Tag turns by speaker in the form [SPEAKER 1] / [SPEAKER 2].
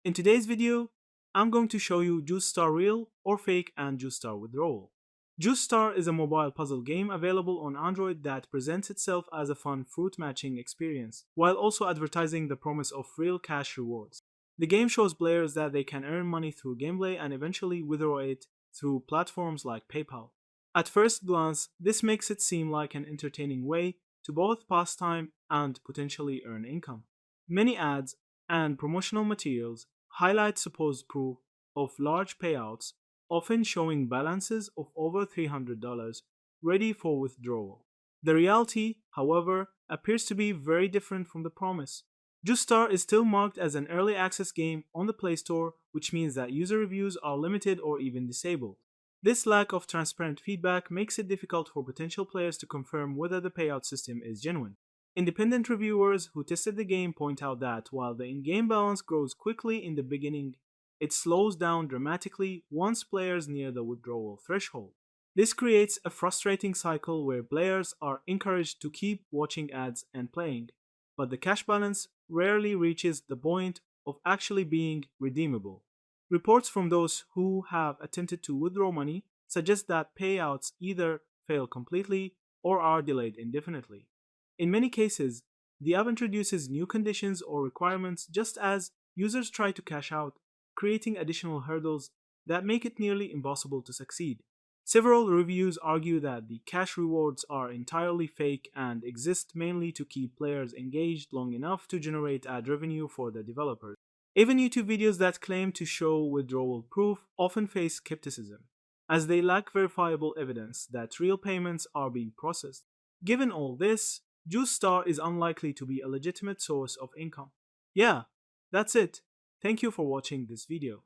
[SPEAKER 1] In today's video, I'm going to show you JuiceStar Real or Fake and JuiceStar Withdrawal. JuiceStar is a mobile puzzle game available on Android that presents itself as a fun fruit matching experience, while also advertising the promise of real cash rewards. The game shows players that they can earn money through gameplay and eventually withdraw it through platforms like PayPal. At first glance, this makes it seem like an entertaining way to both pass time and potentially earn income. Many ads and promotional materials highlight supposed proof of large payouts, often showing balances of over $300 ready for withdrawal. The reality, however, appears to be very different from the promise. Justar is still marked as an early access game on the Play Store, which means that user reviews are limited or even disabled. This lack of transparent feedback makes it difficult for potential players to confirm whether the payout system is genuine. Independent reviewers who tested the game point out that while the in game balance grows quickly in the beginning, it slows down dramatically once players near the withdrawal threshold. This creates a frustrating cycle where players are encouraged to keep watching ads and playing, but the cash balance rarely reaches the point of actually being redeemable. Reports from those who have attempted to withdraw money suggest that payouts either fail completely or are delayed indefinitely. In many cases, the app introduces new conditions or requirements just as users try to cash out, creating additional hurdles that make it nearly impossible to succeed. Several reviews argue that the cash rewards are entirely fake and exist mainly to keep players engaged long enough to generate ad revenue for the developers. Even YouTube videos that claim to show withdrawal proof often face skepticism, as they lack verifiable evidence that real payments are being processed. Given all this, JuiceStar is unlikely to be a legitimate source of income. Yeah, that's it. Thank you for watching this video.